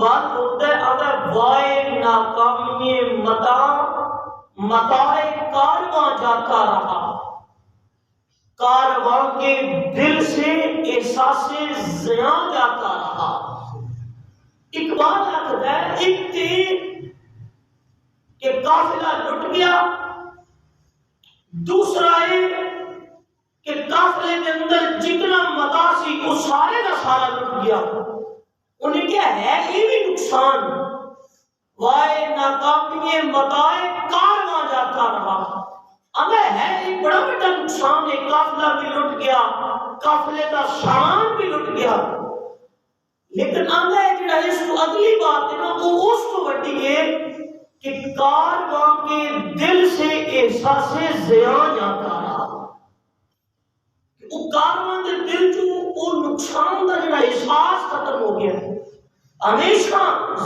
اقبال ہوتا ہے اگر وائے ناکامی متاع کارواں جاتا رہا، کارواں کے دل سے احساس زیاں جاتا رہا۔ اقبال آتا ہے ایک تھی کہ قافلہ لٹ گیا، دوسرا ہے کہ قافلے کے اندر جتنا متاع سی وہ سارے کا سارا لٹ گیا۔ انہیں کیا ہے یہ بھی نقصان، وائے ناکامی متاع کارواں جاتا رہا، ہمیں ہے ایک بڑا بڑا نقصان ہے، قافلہ بھی لٹ گیا، قافلے کا سامان بھی لٹ گیا، لیکن ہمیں جڑا اس کو اگلی بات ہے نا وہ اس کو بڑی ہے کہ کارواں کے دل سے احساس زیاں جاتا رہا۔ وہ کارواں کے دل جو وہ نقصان کا جڑا احساس ختم ہو گیا، ہمیشہ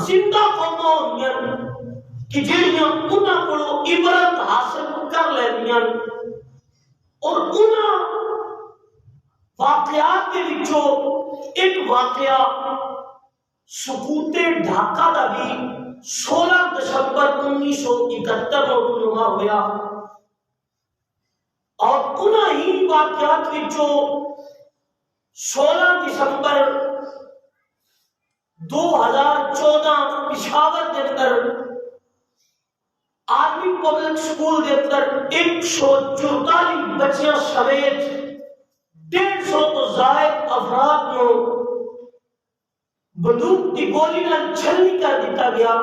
زندہ قوماں ہوندیاں کہ جڑیاں انہاں کولوں عبرت حاصل کر لیندیاں، اور انہاں واقعات کے وچوں ایک واقعہ سقوط ڈھاکہ دا بھی 16 دسمبر 1971 کو رونما ہویا، اور انہاں ہی واقعات وچوں 16 دسمبر 2014 پشاور کے اندر آرمی پبلک سکول کے اندر 144 بچیاں سمیت 150 تو زائد افراد کو بندوق کی گولی نال چھلنی کر دیتا گیا۔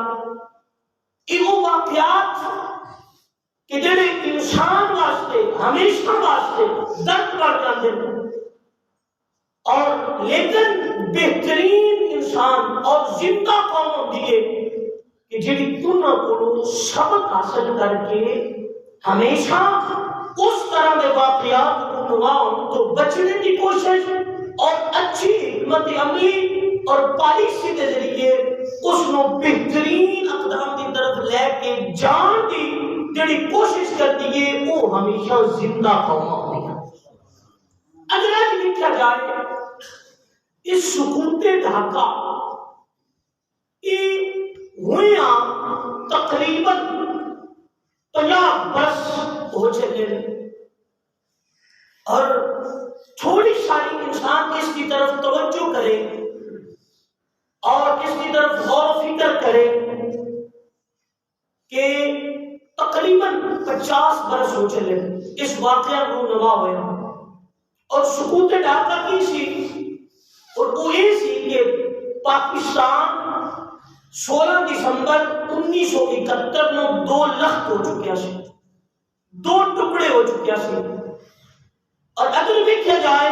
یہ وہ واقعات کہ جڑے انسان واسطے ہمیشہ واسطے درد بڑھ جاتے ہیں، اور لیکن بہترین انسان اور زندہ قوم ہوتی ہے کہ جڑی انہاں کو سبق حاصل کر کے ہمیشہ اس طرح کے واقعات کو نواؤں تو بچنے کی کوشش اور اچھی حکمت عملی اور پالیسی کے ذریعے اس کو بہترین اقدام کی طرف لے کے جان کی جڑی کوشش کرتی ہے وہ ہمیشہ زندہ قوم ہوتی ہے۔ اگر آج دیکھا جائے اس سقوط ڈھاکہ یہ ہویا تقریباً 50 برس ہو چلے، اور تھوڑی ساری انسان اس کی طرف توجہ کرے اور اس کی طرف غور و فکر کرے کہ تقریباً 50 برس ہو چلے اس واقعہ کو نوا ہویا، اور سقوط ڈھاکہ کی سی، اور وہ یہ سی کہ پاکستان 16 دسمبر 1971 میں 2 لخت ہو چکیا سی، 2 ٹکڑے ہو چکیا سی، اور اگر دیکھا جائے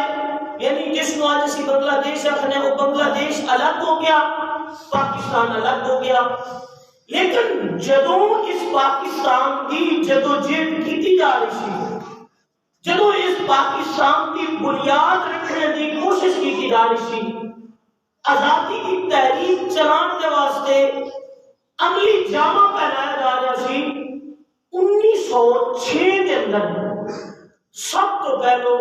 یعنی جس کو آج اسی بنگلہ دیش رکھنے وہ بنگلہ دیش الگ ہو گیا، پاکستان الگ ہو گیا، لیکن جدوں اس پاکستان کی جدوجہد کی جا رہی سی، جدوں اس پاکستان کی بنیاد رکھنے کی کوشش کی جا رہی سی، آزادی کی تحریک چلانے کے واسطے عملی جامہ پہنایا جا رہا سی، 1906 کے اندر سب تو پہلو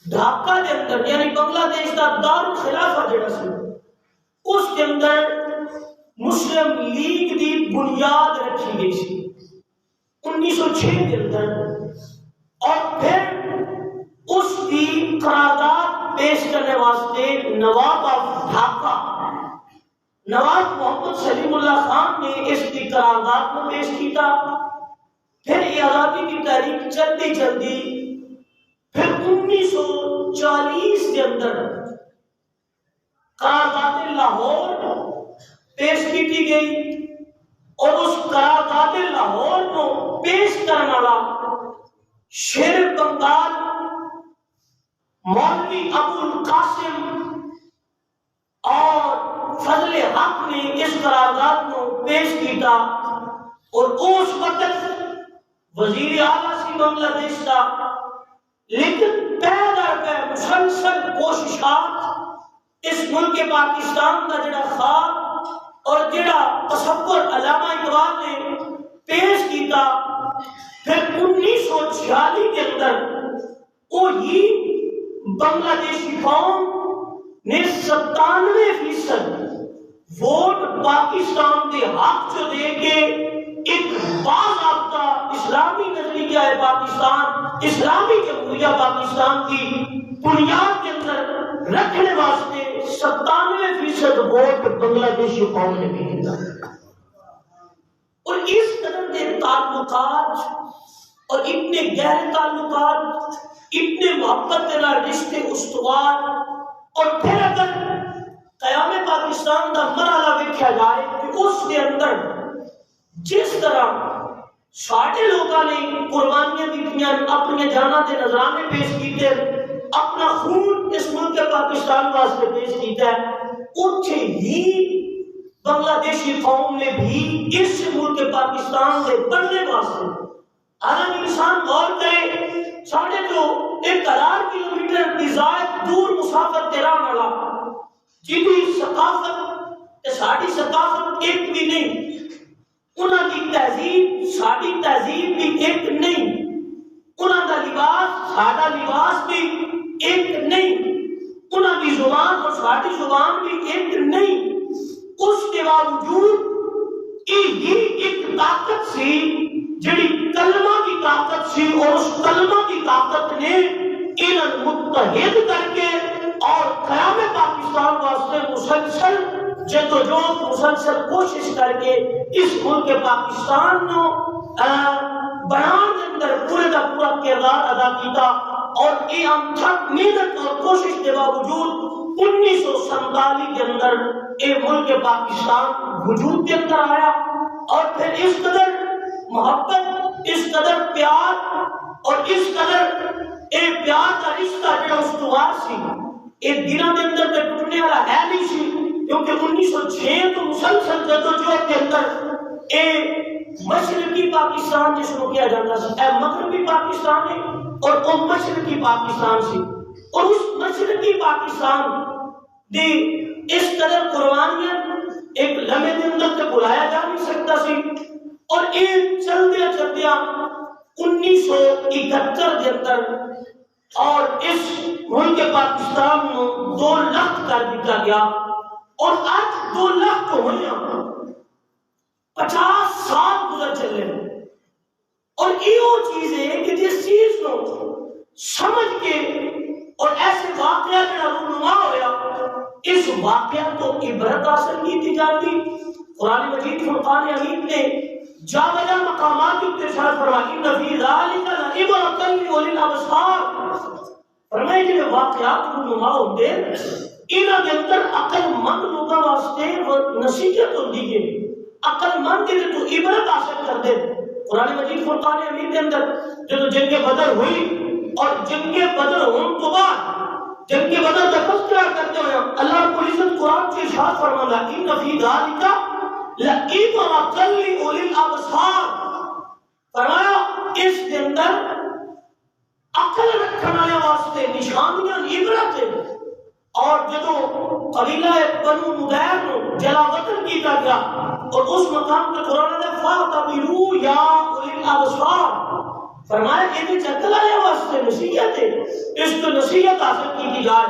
ڈھاکہ کے اندر یعنی بنگلہ دیش کا دارالخلافہ جڑا سی اس کے اندر مسلم لیگ کی بنیاد رکھی گئی سی 1906 کے اندر، اور پھر اس کی قرارداد پیش کرنے واسطے نواب آف ڈھاکہ نواب محمد سلیم اللہ خان نے اس کی قرارداد کو پیش کیا۔ پھر یہ آزادی کی تحریک چلتی چلتی پھر 1940 کے اندر قرارداد لاہور پیش کی گئی، اور اس قرارداد لاہور کو پیش کرنے والا شیر بنگال مولوی ابو القاسم اور فضل حق نے اس قرارداد کو پیش کیا، اور اس وقت وزیر اعلیٰ سی بنگلہ دیش کا، لیکن پہ مسلسل کوششات اس ملک پاکستان کا جڑا خواب اور جڑا تصور علامہ اقبال نے پیش کیا، پھر 1946 کے اندر وہی بنگلہ دیشی قوم نے 97% ووٹ پاکستان کے حق جو دے کے ایک باضابطہ اسلامی نظریہ ہے پاکستان، اسلامی جمہوریہ پاکستان کی بنیاد کے اندر رکھنے واسطے 97% ووٹ بنگلہ دیشی قوم نے بھی دیا۔ اور اس قدر کے تعلقات اور اتنے گہرے تعلقات، اتنے محبت کے رشتے استوار، اور پھر اگر قیام پاکستان کا مرحلہ دیکھا جائے کہ اس کے اندر جس طرح ساڈے لوگوں نے قربانیاں دیتیاں، اپنی جاناں دے نذرانے پیش کیتے، اپنا خون اس ملک پاکستان واسطے پیش کیتا ہے، اتھے ہی بنگلہ دیشی قوم نے بھی اس ملک پاکستان سے بننے واسطے اگر انسان غور کرے، ساڑھے جو 1000 کلومیٹر کی زائد دور مسافت تیران والا جنہی ثقافت ساڑھی ثقافت ایک بھی نہیں، انہاں کی تہذیب ساڑھی تہذیب بھی ایک نہیں، انہاں کا لباس ساڑھا لباس بھی ایک نہیں، انہاں کی زبان اور ساڑھی زبان بھی ایک نہیں، اس کے باوجود یہ ایک طاقت سی جڑی کلمہ کی طاقت سی، اور اس کلمہ کی طاقت نے انہیں متحد کر کے اور قیام پاکستان واسطے مسلسل جدوجہد مسلسل کوشش کر کے اس ملک پاکستان نو بنان کے اندر پورے کا پورا کردار ادا کیتا، اور یہ انتھک محنت اور کوشش کے باوجود 1947 کے اندر یہ ملک پاکستان وجود کے اندر آیا، اور پھر اس قدر محبت، اس قدر پیار اور اس قدر ایک پیار کا رشتہ جو استوار سی، ایک دنوں کے اندر تے ٹوٹنے والا ہے نہیں سی، کیونکہ 1906 تو مسلسل جدوجہد کے اندر ایک مشرقی پاکستان جس کو کیا جاتا سی، اے مغربی پاکستان ہے اور وہ مشرقی پاکستان سی، اور اس مشرقی پاکستان دی اس قدر قربانیاں ایک لمحے دن اندر تے بلایا جا نہیں سکتا سی، اور ایک چلدیا چلدیا 1971 کے اندر اور اس ملک پاکستان کو 2 لاکھ کر دیا گیا، اور آج 2 لاکھ کو ہوئی 50 سال گزر چلے، اور یہ چیز ہے کہ جس چیز کو سمجھ کے اور ایسے واقعہ جڑا رونما ہویا، اس واقعہ تو عبرت حاصل کی جاتی۔ قرآن مجید فرقان حمید نے جا بجا مقامات کی ارشاد فرمائی ان فی ذالک لعبرۃ لأولی الابصار، فرمائے کہ واقعات رونما ہوندے انہاں دے اندر عقل مند لوگاں واسطے نصیحت ہوندی ہے، عقل مند دے تو عبرت حاصل کردے۔ قرآن مجید فرقان حمید کے اندر جب جنگ بدر ہوئی اور جنگ بدر ہونے تو بعد جنگ بدر کا تذکرہ کرتے ہوئے اللہ رب العزت قرآن سے ارشاد فرماتا ہے ان فی ذالک لعبرۃ لأولی الابصار، فرمایا اس کے اندر عقل رکھنے والے واسطے نشانیاں عبرت ہے۔ اور جدو قبیلہ بنو نضیر کو جلا وطن کیا گیا اور اس مقام پہ قرآن نے فَاعْتَبِرُوا يَا أُولِي الْأَبْصَارِ، فرمایا کہ عقل والے واسطے نصیحت ہے، اس کو نصیحت حاصل کی جائے،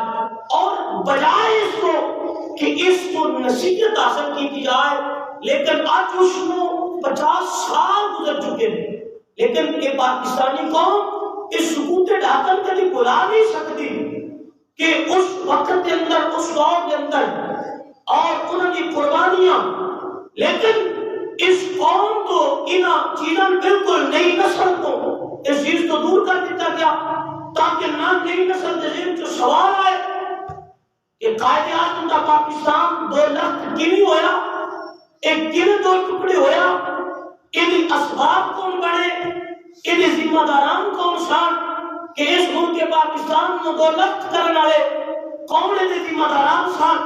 اور بجائے اس کو کہ اس کو نصیحت حاصل کی جائے، لیکن آج اس کو 50 سال گزر چکے ہیں، لیکن یہ پاکستانی قوم اس سکوت ڈھاکن کے لیے بلا نہیں سکتی کہ اس وقت کے اندر اس دور کے اندر اور انہوں کی قربانیاں، لیکن اس قوم کو انہاں چیزاں بالکل نئی نسل کو اس چیز کو دور کر دیتا گیا، تاکہ نہ نئی نسل کے ذہن جو سوال آئے کہ قائد اعظم کا پاکستان 2 لاکھ کنی ہویا، ایک کن 2 ٹکڑے ہویا، ان اسباب کون بڑے، ان ذمہ داران کون سان کہ اس ملک پاکستان کو 2 لاکھ کرنے والے کون نے ذمہ داران سان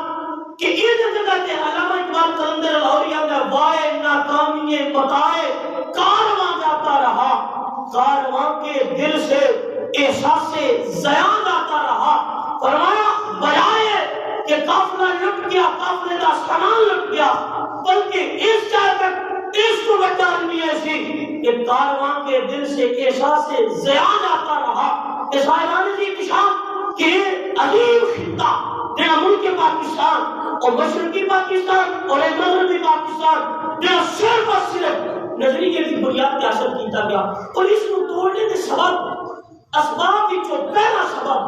کہ یہ جگہ تے علامہ اقبال قلندر لاہوری نے وائے ناکامی بتائے کارواں جاتا رہا، کارواں کے دل سے احساس زیان آتا رہا، فرمایا بجائے کہ قافلہ لٹ گیا، قافلے کا سامان لٹ گیا، بلکہ اس جگہ تک اس کو بچانی ایسی کہ کارواں کے دل سے احساس زیان آتا رہا۔ اس حیرانی کی انتشام کہ عظیم خطہ جنہا ملک پاکستان اور مشرقی پاکستان اور مغربی پاکستان جو صرف اور صرف نظریے کی بنیاد پہ حاصل کیتا گیا. اور اس کو توڑنے کے سبب اسباب جو پہلا سبب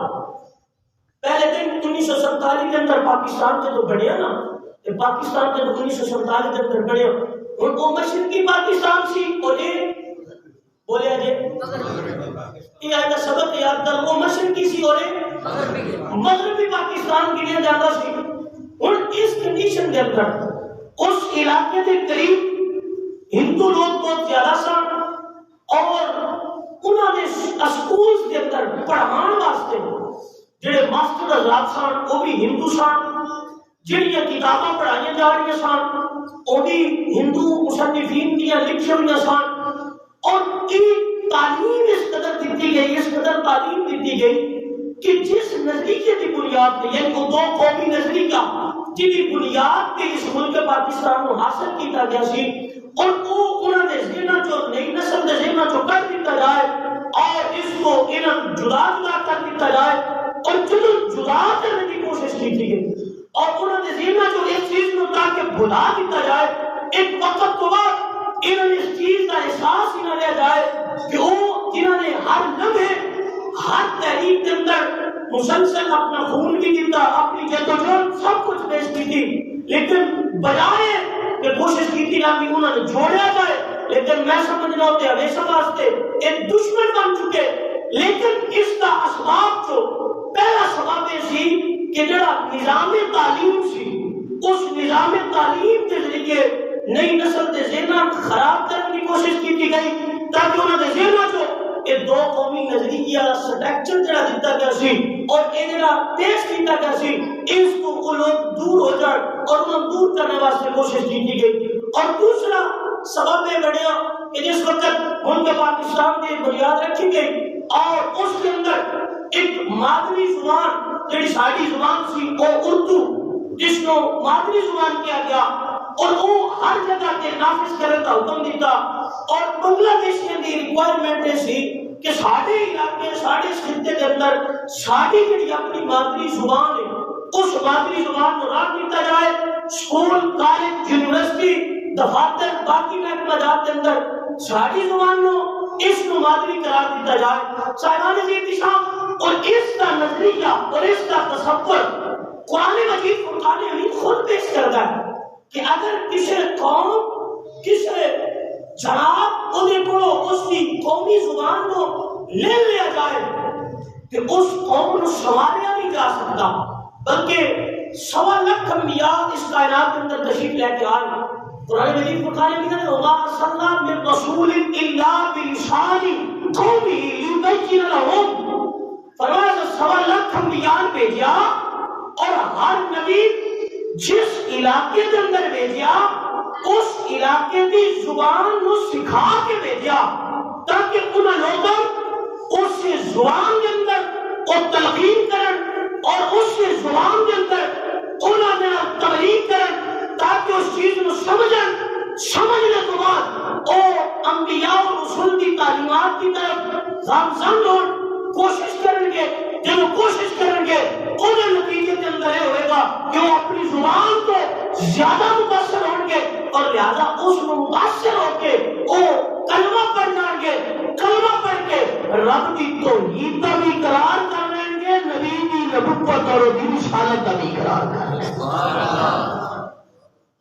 پہلے دن 1947 کے اندر پاکستان کے تو بڑھیا نا پاکستان کے تو 1947 کے اندر بڑھیا اور وہ مشرقی پاکستان سی اور یہ بولیا جی یہ آئے سبق یاد کر وہ مشرقی سی اور مغربی پاکستان کی لیے زیادہ سی. اور اس کنڈیشن کے اندر اس علاقے کے قریب ہندو لوگ بہت زیادہ سن اور انہوں نے اسکولز کے اندر پڑھان واسطے جڑے ماسٹر حضرات سن وہ بھی ہندو سن جڑیاں کتاباں پڑھائیاں جا رہی سن وہ بھی ہندو مصنفین کی لکھی ہوئی سن. اور تعلیم اس قدر دیتی گئی اس قدر تعلیم دیتی گئی کہ جس نظریے کی بنیاد پہ یعنی وہ دو قومی نظریہ جن کی بنیاد پہ اس ملک پاکستان کو حاصل کیا گیا سی اور وہ انہوں نے ذہنوں جو نئی نسل کے ذہنوں جو کر دیتا جائے اور اس کو انہوں جدا کر دیتا جائے اور جدا کرنے کی کوشش کی گئی اور انہوں نے ذہنوں جو اس چیز کو تاکہ بھلا دیتا جائے ایک وقت تو بعد انہوں نے اس چیز کا احساس ہی نہ لیا جائے کہ وہ جنہوں نے ہر لمحے ہر تحریک کے اندر مسلسل اپنا خون بھی دیتا اپنی جدوجہد سب کچھ پیش کی تھی لیکن بجائے کہ کوشش کی تھی نہ کہ انہوں نے چھوڑا جائے لیکن میں سمجھنا ہوتے ہمیشہ واسطے ایک دشمن بن چکے. لیکن اس کا اسباب جو پہلا سبب یہ سی کہ جڑا نظام تعلیم سی اس نظام تعلیم کے ذریعے نئی نسل کے ذہن خراب کرنے کی کوشش کی گئی تاکہ انہوں نے ذہن جو یہ دو قومی نظریہ سٹرکچر جڑا دیتا گیا سی اور یہ جڑا پیش کیتا گیا سی اس کو وہ لوگ دور ہو جائے اور انہوں دور کرنے واسطے کوشش کی گئی. اور دوسرا سبب یہ بڑھیا کہ جس وقت ملک پاکستان کی بنیاد رکھی گئی اور اس کے اندر ایک مادری زبان جڑی ساری زبان سی وہ اردو جس کو مادری زبان کیا گیا اور وہ ہر جگہ کے نافذ کرنے کا حکم دیتا اور بنگلہ دیش کی ریکوائرمنٹ سی کہ سارے علاقے سارے خطے کے اندر ساری جڑی اپنی مادری زبان ہے اس مادری زبان کو راہ دیتا جائے. اسکول کالج یونیورسٹی دفاتر باقی محکمہ جات کے اندر ساری زبان کو اس کو مادری قرار دیتا جائے. صاحبان احتشام اور اس کا نظریہ اور اس کا تصور قرآن مجید فرقان حمید خود پیش کرتا ہے کہ اگر کسی قوم کسی جناب انہیں کو اس کی قومی زبان کو لے لیا جائے کہ اس قوم کو سنبھالا نہیں جا سکتا بلکہ 1.25 لاکھ انبیاء اس کائنات کے اندر تشریف لے کے آئے. قرآن مجید فرقان حمید نے وما ارسلنا من رسول الا بلسان قومه ليبين لهم فرمایا 1.25 لاکھ انبیاء بھیجا اور ہر نبی جس علاقے کے اندر بھیجا اس علاقے کی زبان کو سکھا کے بھیجا تاکہ ان لوگوں اس زبان کے اندر وہ تلقین کرن اور اس زبان کے اندر انہوں نے تبلیغ کرن تاکہ اس چیز کو سمجھنے کے بعد وہ انبیاء اور رسول کی تعلیمات کی طرف گامزن ہو کوشش کریں گے. جب وہ کوشش کریں گے انہیں نتیجے کے اندر یہ ہوئے گا کہ وہ اپنی زبان کو زیادہ متاثر ہوں گے اور لہذا اس کو متاثر ہو کے وہ کلمہ پڑھ جائیں گے. کلمہ پڑھ کے رب کی توحید کا بھی اقرار کر لیں گے نبی کی نبوت اور رسالت کا بھی اقرار کر لیں گے.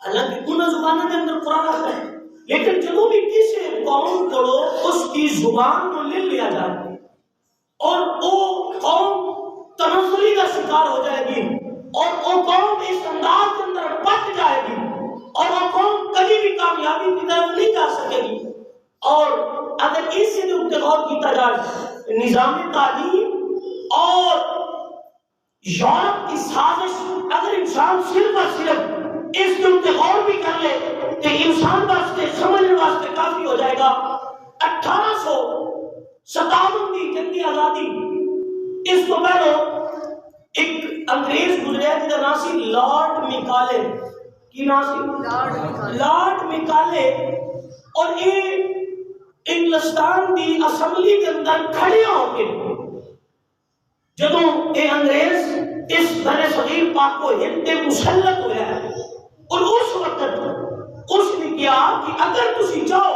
حالانکہ ان زبانوں کے اندر قرآن آتا ہے لیکن جب بھی کسی قوم کو اس کی زبان کو لے لیا جائے اور وہ قوم تنزلی کا شکار ہو جائے گی اور وہ قوم اس انداز کے اندر پٹ جائے گی اور وہ قوم کبھی بھی کامیابی کی طرف نہیں جا سکے گی. اور اگر اس سے جو غور کیا جائے نظام تعلیم اور یورپ کی سازش اگر انسان صرف اور صرف اس کے غور بھی کر لے کہ انسان واسطے سمجھنے واسطے کافی ہو جائے گا. 1857 کی جنگی آزادی اس کو پہلے ایک انگریز گزریا جس کا نام سی لارڈ میکالے. کی نام سی لارڈ میکالے اور یہ انگلستان کی اسمبلی کے اندر کھڑے ہو کے جدوں یہ انگریز اس بر صغیر پاک و ہند تے مسلط ہوا ہے، اور اس وقت اس نے کیا کہ اگر تسی چاہو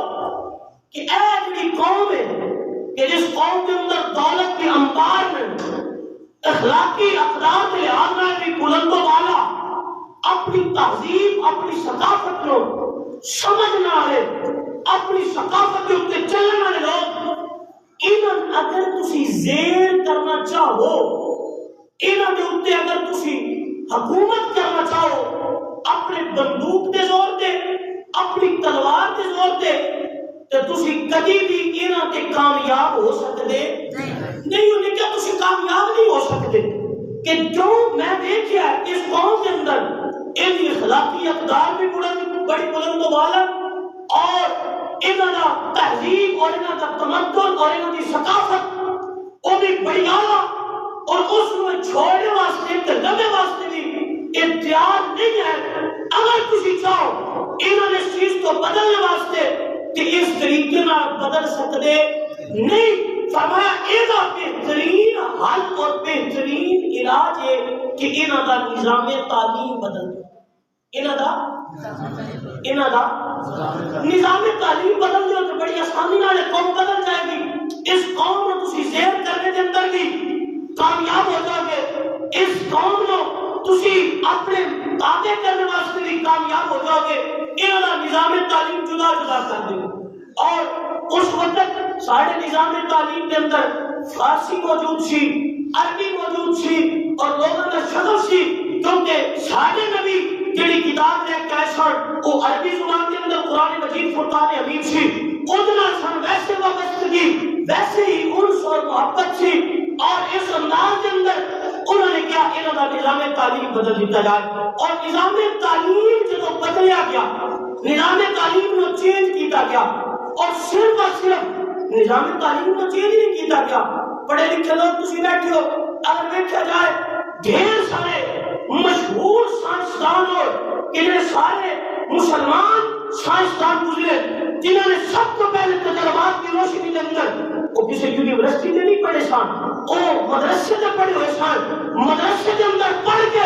کہ اے جڑی قوم ہے کہ جس قوم کے اندر دولت کے انبار میں اخلاقی اقدار کے لحاظ میں بھی بلند و بالا اپنی تہذیب اپنی ثقافت کو سمجھنا ہے، اپنی ثقافت کے اوپر چلنے والے لوگ انہاں اگر تسی زیر کرنا چاہو، انہاں دے اوپر اگر تسی حکومت کرنا چاہو اپنے بندوق دے زور تے اپنی تلوار دے زور تے تو تسی کبھی بھی انہاں تے کامیاب ہو سکتے نہیں ہو، لیکن تسی کامیاب نہیں ہو سکتے کہ جو میں دیکھیا ہے اس قوم کے اندر ان اخلاقی اقدار بھی بڑی بلند و بالا اور انہاں دا تہذیب اور انہاں دا تمدن اور انہاں دی ثقافت وہ بھی بڑی اعلیٰ، اور اس کو چھوڑنے واسطے لگے واسطے بھی اختیار نہیں ہے۔ اگر تسی چاہو انہوں نے اس چیز کو بدلنے واسطے کہ اس طریقے میں بدل سکتے نہیں، فرمایا ایسا بہترین حل اور بہترین علاج ہے کہ انہوں کا نظام تعلیم بدل دے، انہوں کا نظام تعلیم بدل دے تو بڑی آسانی نال قوم بدل جائے گی۔ اس قوم کو تسی زیر کرنے کے اندر بھی کامیاب ہو جاؤ گے، اس قوم کو تسی اپنے تابع کرنے واسطے بھی کامیاب ہو جاؤ گے۔ انہوں کا نظام تعلیم جدا جدا کر دے، اور اس وقت سارے نظام تعلیم کے اندر فارسی موجود سی، عربی موجود سی اور لوگوں کا شغل سی، کیونکہ سارے نبی جڑی کتاب لے کے آئے سن وہ عربی زبان کے اندر قرآن مجید فرقان حمید سی، ادنا سن ویسے وابستگی ویسے ہی انس اور محبت سی، اور اس انداز کے اندر انہوں نے کیا انہوں کا نظام تعلیم بدل دیتا جائے، اور نظام تعلیم جب بدلیا گیا، نظام تعلیم کو چینج کیتا گیا، اور صرف اور صرف نظام تعلیم کو چینج نہیں کیتا گیا، پڑھے لکھے لوگ تسی بیٹھے ہو، اگر دیکھا جائے ڈھیر سارے مشہور سائنسدان اور انہیں سارے مسلمان سائنسدان گزرے جنہوں نے سب کو پہلے تجربات کی روشنی کے اندر وہ کسی یونیورسٹی میں نہیں پڑھے سن، وہ مدرسے میں پڑھے ہوئے سن، مدرسے کے اندر پڑھ کے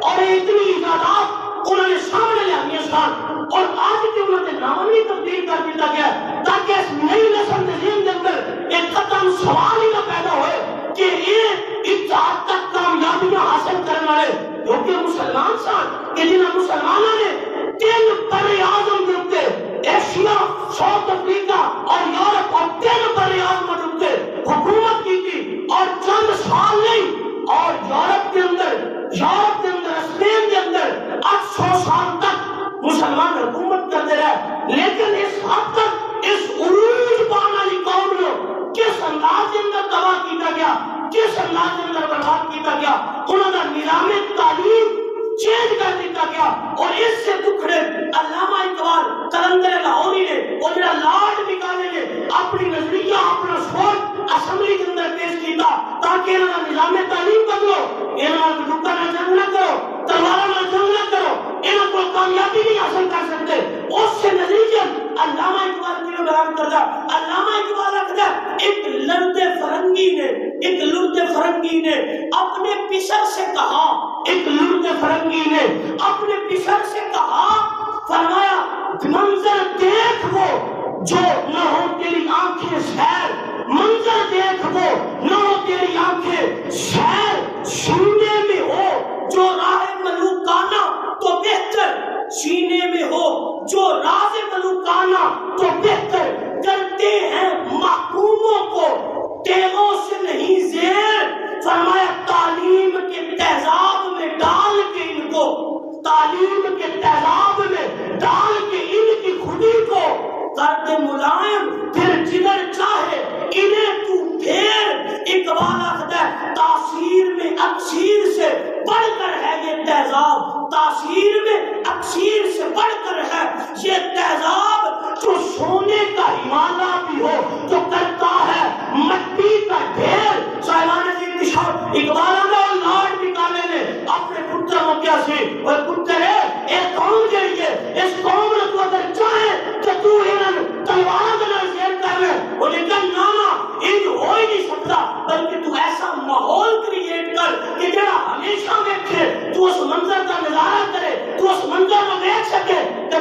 اور اتنی ایجادات انہوں نے سامنے لیا سن، اور آج کے انہوں نے نام ہی تبدیل کر دیتا گیا تاکہ اس نئی نسل کے ذہن کے اندر ایک قدم سوال ہی نہ پیدا ہوئے کہ یہ اتحاد تک کامیابیاں حاصل کرنے والے کیونکہ مسلمان سن کہ جنہوں مسلمانوں نے تین بر اعظم کے اوپر ایشیا، ساؤتھ افریقہ اور یورپ اور تین بر اعظم کے اوپر حکومت کی تھی، اور چند سال نہیں، اور یورپ کے اندر اسپین کے اندر 800 سال تک مسلمان حکومت کرتے رہے، لیکن اس حد تک اس عروج پانے والی قوم کو کس انداز کے اندر تباہ کیتا گیا، کس انداز کے اندر برباد کیتا گیا، انہوں نے نظام تعلیم چینج کر دیتا گیا، اور اس سے دکھڑے علامہ اقبال قلندر لاہوری نے اور جڑا لارڈ نکالے نے اپنی نظریہ اپنا سوچ اسمبلی کے اندر پیش کیتا تاکہ انہوں نے نظام تعلیم بدلو، انہوں نے دکھا نہ جنگ نہ کرو، تلواروں نہ جنگ نہ کرو، انہوں کو کامیابی نہیں حاصل کر سکتے۔ اس سے نتیجہ علامہ اقبال کیوں بیان کرتا، علامہ اقبال رکھتا ایک لرد فرنگی نے اپنے پسر سے کہا، ایک لرد فرنگی نے اپنے پسر سے کہا، فرمایا منظر دیکھ وہ جو نہ ہو تیری آنکھیں سیر، منظر دیکھ وہ نہ ہو تیری آنکھیں سیر، سینے میں ہو جو راہ ملوکانہ تو بہتر، سینے میں ہو جو راز ملوکانہ تو بہتر، کرتے ہیں محکوموں کو تیغوں سے نہیں زیر، فرمایا تعلیم کے تیزاب میں ڈال کے ان کو، تعلیم کے تیزاب میں ڈال کے ان کی خودی کو کر دے ملائم، پھر جدھر چاہے انہیں تو پھیر۔ اقبال آخدا ہے تاثیر میں اکثیر سے بڑھ کر ہے یہ تیزاب، تاثیر میں اکثیر سے بڑھ کر ہے یہ تیزاب، جو سونے کا ہمالہ بھی ہو تو کرتا ہے مٹی کا ڈھیر۔ سائلان عزیز اقبال اور لارڈ نکالے نے اپنے پتر کو کیا سی، اور پتر ہے ایک قوم جائیے، اس قوم نے تو اگر چاہے کہ تو انہوں تلواروں کے نال زیر کر لے، وہ لیکن نانا ان ہو ہی نہیں سکتا، بلکہ تو ایسا ماحول کریٹ کر کہ جڑا ہمیشہ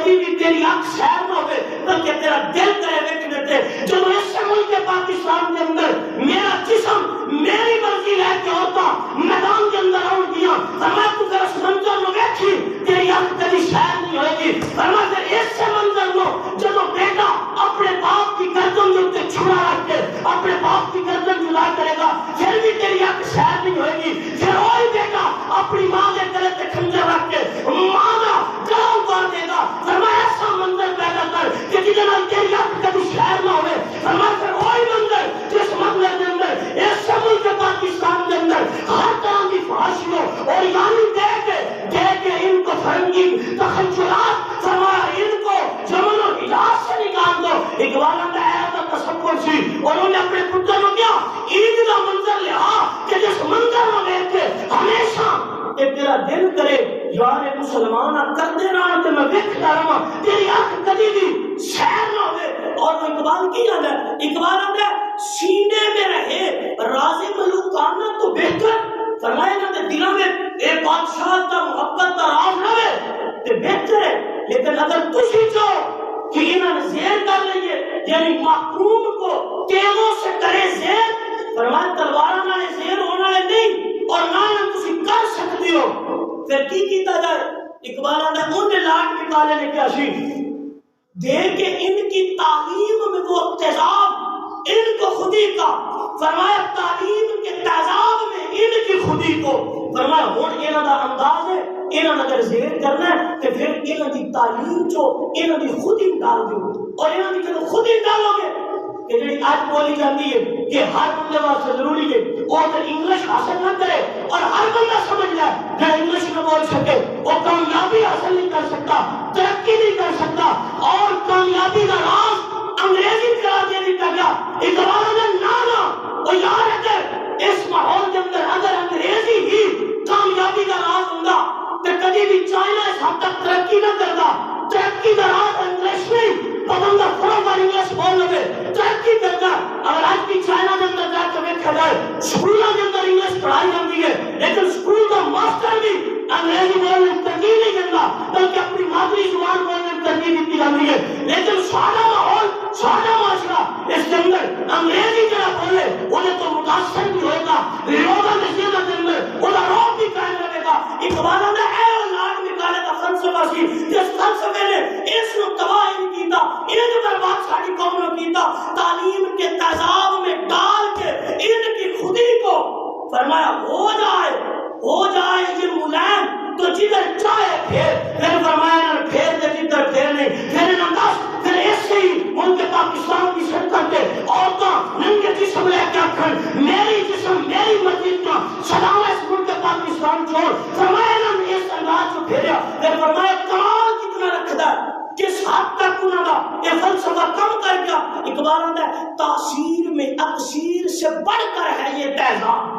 کبھی بھی تیری آنکھ سیر نہ ہوئے بلکہ تیرا دل کرے ویکھنے تے جو اس ملک پاکستان کے اندر میرا جسم میری مرضی لے کے ہوتا میدان کے اندر آؤں گیا فرمایا تو پھر اس منظر میں ویکھی تیری آنکھ کبھی سیر نہیں ہوئے گی فرمایا پھر اس سے منظر میں جب بیٹا اپنے باپ کی گردن کے اوپر چھڑا رکھ کے اپنے باپ کی گردن جدا کرے گا پھر بھی تیری آنکھ سیر نہیں ہوئے گی پھر وہی بیٹا اپنی ماں کے گلے تے خنجر رکھ کے ماں کا گلا اتار دے گا فرمایا ایسا منظر پیدا کر کہ جس نال تیری آنکھ کبھی سیر نہ ہوئے فرمایا پھر وہی منظر جس منظر کے اندر اس ملک پاکستان کے اندر ہر طرح کی فحاشی ہو اور یعنی دے کے ان کو فرنگی تخیلات فرمایا ان کو جمن و حجاز سے نکال دو اقبال اندر ایسا تصور سی اور انہوں نے اپنے پتر کو کیا عید کا منظر لیا کہ جس منظر میں دیکھ کے ہمیشہ کہ تیرا دل کرے یار مسلمان کر دے رہا کہ میں ویکھتا رہا تیری آنکھ کبھی بھی سیر نہ ہوئے اور وہ اقبال کی یاد ہے اقبال اندر سینے میں رہے راز ملوکانہ تو بہتر فرمایا نا دلوں میں اے بادشاہ کا محبت کا راز رہے تو بہتر ہے لیکن اگر تسی چاہو کہ انہوں نے زیر کر لئیے یعنی محکوم کو تیغوں سے کرے زیر فرمایا تلوارہ نہ زیر ہونا ہے نہیں اور نہ تسی کر سکتی ہو پھر کی کیتا جائے اقبالہ نے انہیں لاٹ نکالے نے کیا سی دے کہ ان کی تعلیم میں وہ تیزاب ان کو خودی کا فرمایا تعلیم کے تیزاب میں ان کی خودی کو فرمایا ہون انہاں دا انداز ہے انہاں اگر زیر کرنا ہے کہ پھر انہاں دی تعلیم جو انہاں دی خودی ڈال دو اور انہاں دی جو خودی ڈالو گے کہ جڑی آج بولی جاتی ہے کہ ہر بندے واسطے ضروری ہے وہ اگر انگلش حاصل نہ کرے اور ہر بندہ سمجھ لے جو انگلش نہ بول سکے وہ کامیابی حاصل نہیں کر سکتا ترقی نہیں کر سکتا اور کامیابی کا راز انگریزی کرا دے نہیں کر گیا اقبال نے نانا اور یار اگر اس ماحول کے اندر اگر انگریزی ہی کامیابی کا راز ہوگا تو کبھی بھی چائنا اس حد تک ترقی نہ کرتا ترقی کا راز انگلش نہیں بندہ فوراً انگلش بول لگے ترقی کرتا اگر آج کی چائنا کے اندر جا کے دیکھا جائے اسکولوں کے اندر انگلش پڑھائی جاتی ہے لیکن اسکول کا ماسٹر بھی انگریزی بولنے کی ترجیح نہیں کرتا بلکہ اپنی مادری زبان بولنے کی ترجیح دیتی جاتی ہے لیکن سادہ ماحول سادہ معاشرہ اس کے اندر انگریزی جڑا بولے انہیں تو متاثر بھی ہوئے گا لوگوں کے ذہن کے اندر انہیں روک بھی قائم رہے گا اقبال نے اے اولاد نکالے کا فلسفہ سی جس فلسفے نے اس کو تباہ نہیں کیتا ان برباد ساری قوم نے کیتا تعلیم کے تیزاب میں ڈال کے ان کی خودی کو فرمایا ہو جائے یہ ملائم تو جدھر چاہے پھر فرمایا نہ پھیر دے جدھر پھیر نہیں پھر انداز پھر ایسے ہی ملک پاکستان کی سرکت کے عورتاں ننگے جسم لے کے اکھن میری جسم میری مسجد کا سلام اس ملک پاکستان چھوڑ فرمایا نہ اس انداز کو پھیریا پھر فرمایا کمال کتنا رکھدا ہے کس حد تک انہوں نے یہ فلسفہ کم کر گیا اقبال آندہ ہے تاثیر میں اکثیر سے بڑھ کر ہے یہ تیزاب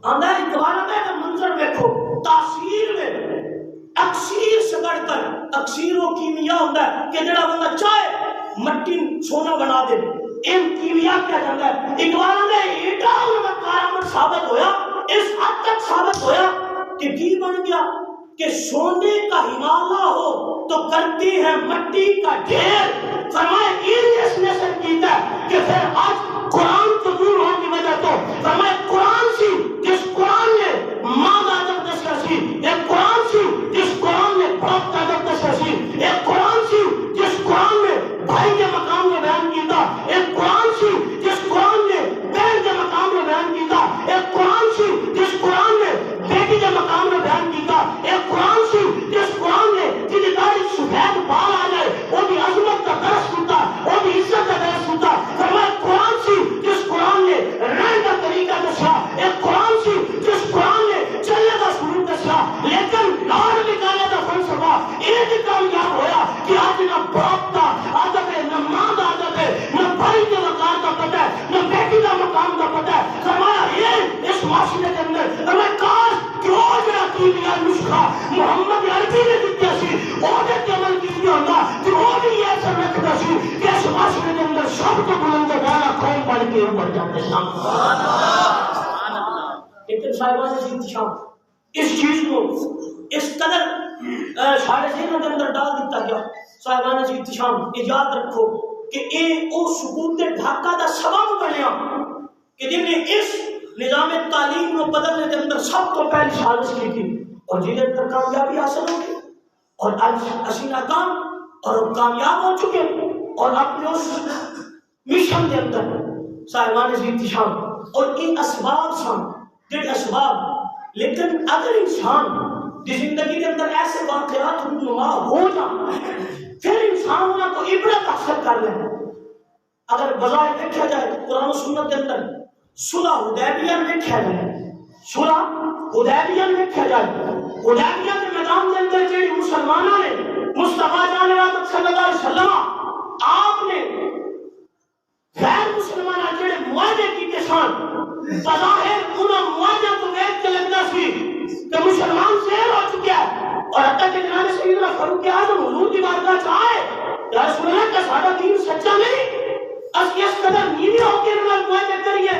آندہ ہے اقبال آندہ ہے کہ منظر دیکھو تاثیر میں اکثیر سے بڑھ کر اکثیر وہ کیمیا ہوتا ہے کہ جڑا بندہ چاہے مٹی سونا بنا دے ان کیمیا کیا جاتا ہے اقبال آندہ ہے ایٹا ان کا کارآمد ثابت ہویا اس حد تک ثابت ہویا کہ کی بن گیا کہ سونے کا ہمالہ ہو تو کرتی ہے مٹی کا ڈھیر فرمائے اس نے سر کیتا ہے کہ پھر آج قرآن تو دور ہونے کی وجہ تو فرمائے قرآن سی جس قرآن نے ماں کا عدب دسیا سی ایک قرآن سی جس قرآن نے باپ کا عدب دسیا سی ایک قرآن سی جس قرآن نے بھائی کے مقام میں بیان کیتا ایک قرآن سی جس قرآن نے بہن کے مقام میں بیان کیتا ایک قرآن سی جس قرآن نے بیٹی کے مقام میں بیان کیتا ایک قرآن سی جس قرآن نے جنہیں داری سفید بال آ جائے وہ بھی عظمت کا درس ہوتا وہ بھی عزت کا درس ہوتا فرمائے قرآن سی جس قرآن نے رہن کا طریقہ دسا ایک قرآن سی جس قرآن نے چلنے کا سلوک دسا لیکن لاڑ نکالنے کا فلسفہ ایک کامیاب ہویا کہ آج نہ باپ کا عادت ہے نہ ماں کا عادت ہے نہ بھائی کے مقام کا پتہ ہے نہ بیٹی کا مقام کا پتہ ہے فرمایا یہ اس معاشرے کے اندر فرمایا کاش کیوں جڑا کیمیا نسخہ محمد عربی نے دیا سی عہدے کے عمل کیتا ہوتا کہ وہ بھی یہ اثر رکھتا سی کہ اس معاشرے کے اندر سب کو بلند والا قوم بن کے اوپر جاتے سبحان اللہ لیکن صاحبان نے انتشام اس چیز کو اس قدر سارے ذہنوں کے اندر ڈال دیتا گیا صاحبان جی احتشام یاد رکھو کہ یہ او سکوت ڈھاکہ دا سبب بنیا کہ جن نے اس نظام تعلیم کو بدلنے کے اندر سب تو پہلی سازش کی تھی اور جن اندر کامیابی حاصل ہوگی اور آج اسی ناکام اور کامیاب ہو چکے اور اپنے اس مشن کے اندر صاحبان جی احتشام اور ان اسباب سن جن اسباب لیکن اگر انسان کی زندگی کے اندر ایسے واقعات رونما ہو جائیں پھر انسان انہوں کو عبرت حاصل کر لیں. اگر بظاہر دیکھا جائے قرآن و سنت کے اندر صلح حدیبیہ میں دیکھا جائے صلح حدیبیہ میں دیکھا جائے حدیبیہ کے میدان کے اندر جڑے مسلمانوں نے مصطفیٰ جان رحمت صلی اللہ علیہ وسلم آپ نے غیر مسلمان جڑے معاہدے کیتے سن بظاہر انہوں معاہدے تو ویچ کے لگنا سی کہ مسلمان زیر ہو چکے ہیں اور حتیٰ کہ جناب سیدنا فاروق اعظم حضور کی بارگاہ چاہے یا رسول اللہ کا سارا دین سچا نہیں اس قدر نیوی ہو کے انہوں نے معاہدے کریے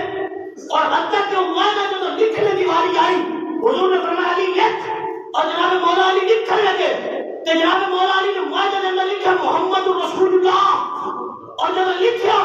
اور حتیٰ کہ معاہدہ جو لکھنے کی باری آئی حضور نے فرمایا علی لکھ اور جناب مولا علی لکھنے لگے کہ جناب مولا علی نے معاہدے کے اندر لکھا محمد رسول اللہ اور جب لکھا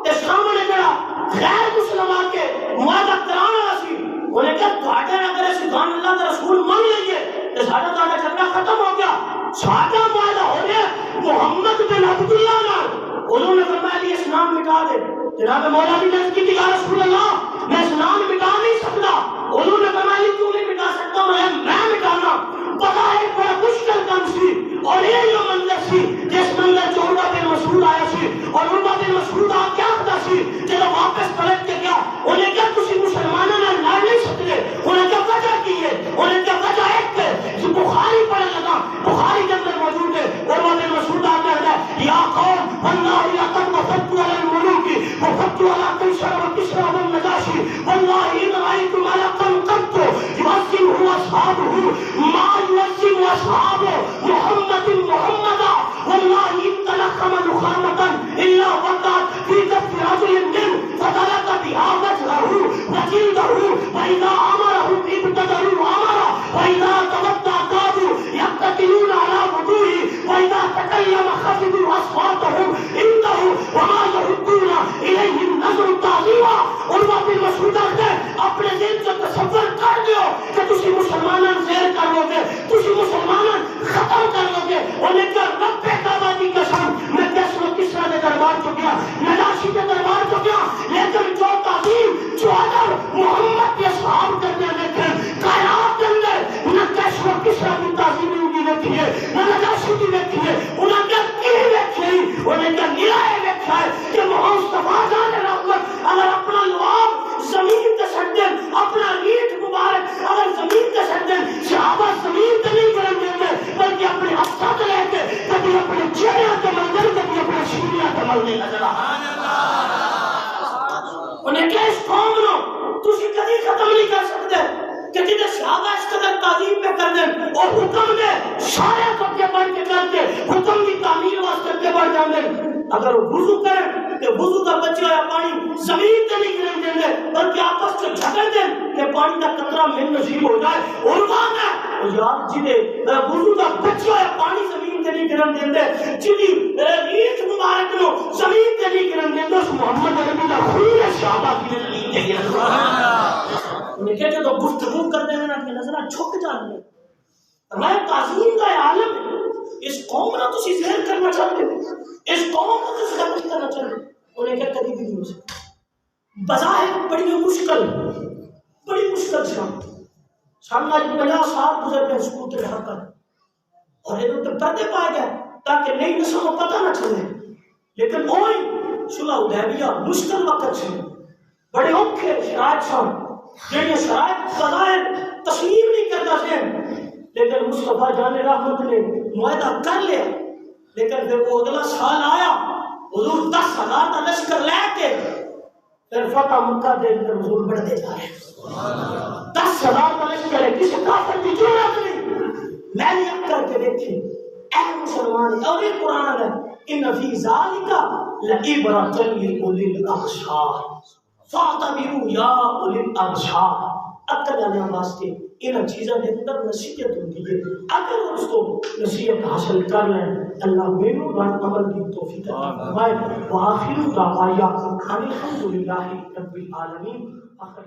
کہ سامنے جڑا غیر مسلمان کے معاہدہ کرانا سی انہیں کہا تھوڑے نہ کرے سبحان اللہ کا رسول مان لیجئے کہ ساڑھا تھوڑا جھگڑا ختم ہو گیا ساڑھا معاہدہ ہو گیا محمد بن عبداللہ نال انہوں نے فرمایا لی اسلام مٹا دے جناب مولا بھی نے کی یا رسول اللہ میں اسلام مٹا نہیں سکتا انہوں نے فرمایا لی کیوں نہیں مٹا سکتا میں مٹانا پتا ہے بڑا مشکل کام سی اور یہ جو منظر سی جس منظر جو عروہ بن مسعود آیا سی اور عروہ بن مسعود آپ کیا ہوتا سی جب واپس پلٹ کے گیا انہیں کیا کسی مسلمانوں نے لڑ نہیں سکتے انہیں کیا وجہ کی ہے انہیں کیا وجہ ایک ہے جو بخاری پڑھنے لگا بخاری کے اندر موجود ہے عروہ بن مسعود آپ کہتا ہے یا قوم واللہ لقد وفدت علی الملوک وفدت علی قیصر وکسری والنجاشی واللہ ان رأیت ملکا قط یعظمہ اصحابہ ما یعظم اصحابہ محمد محمدا واللہ ان تلقم نخامتا الا وقعت فی کف رجل من فدلق بها وجهه وجلده واذا امرهم ابتدروا امرا واذا توضا كادوا يقتتلون على وضوئه واذا تكلم خفضوا اصواتهم عنده وما يردون الیہ النظر تعظیما عروہ بن مسعود نے اپنے دل سے تصور کر دیو کہ تسی مسلمانوں زیر کر لو گے تسی مسلمانوں ختم کر لو گے انہیں کہ رب کعبہ کی قسم میں کیسر و کسریٰ کے دربار چو گیا نجاشی کے دربار چو گیا لیکن جو تعظیم جو ادب محمد کے صحاب کرنے لکھے کائنات کے اندر نہ کیسر و کسریٰ کی تعظیم ہوگی لکھی ہے نہ نجاشی کی لکھی ہے انہیں کیا کی لکھی ہے انہیں کیا نرائے لکھا ہے کہ مصطفیٰ جان رحمت اگر اپنا لعاب زمین کے سردن اپنا ریٹ مبارک اگر زمین کے سردن صحابہ زمین کے نہیں گرم دیں گے بلکہ اپنے افساد لے کے کبھی اپنے چہرے کے منظر کبھی اپنے شیریہ کے ملنے نظر انہیں کہ اس قوم نو تسی کبھی ختم نہیں کر سکتے کہ جنہیں صحابہ اس قدر تعظیم پہ کر دیں اور حکم دے سارے کبھے بڑھ کے کر کے حکم کی تعمیر واسطے کے بڑھ جاندے اگر وہ وضو کریں کہ وضو کا بچہ یا پانی زمین تے نہیں گرن دیں گے بلکہ آپس میں جھگڑ دیں کہ پانی کا قطرہ من نصیب ہو جائے اور وہاں ہے یار جنہیں وضو کا بچہ یا پانی زمین تے نہیں گرن دیں گے جنہیں ریت مبارک نو زمین تے نہیں گرن دیں گے اس محمد عربی کا خون صحابہ کی زمین تے گرن دیں انہیں کہتے تو گفتگو کر دیں گے اپنی نظرہ چھک جانے میں تعظیم کا عالم ہے اس قوم نہ تسی زہر کرنا چاہتے اس قوم کو تسی ختم کرنا چاہتے انہیں کیا کبھی بھی نہیں ہو سکتا بظاہر بڑی مشکل سامنا جب 50 سال گزر گئے سکوت رہا کر اور یہ تو پردے پائے گئے تاکہ نئی نسل کو پتہ نہ چلے لیکن وہی صلح حدیبیہ مشکل وقت سے بڑے اوکھے شرائط سن جنہیں شرائط بظاہر تسلیم نہیں کرتا سے لیکن مصطفیٰ جان رحمت نے معاہدہ کر لیا لیکن پھر وہ اگلا سال آیا حضور 10,000 کا لشکر لے کے پھر فتح مکہ دے کر حضور بڑھتے جا رہے 10,000 کا لشکر ہے کسی کافر کی ضرورت نہیں میں نے اب کر کے دیکھی اے مسلمان اور یہ قرآن ہے ان فی ذالک لعبرۃ لأولی الابصار فاعتبروا یا اولی الابصار عقل والے واسطے ان چیزوں کے اندر نصیحت ہوتی ہے اگر اس کو نصیحت حاصل کر لیں اللہ میرے بات عمل کی توفیق عطا فرمائے. وآخر دعوانا الحمدللہ رب العالمین. آخر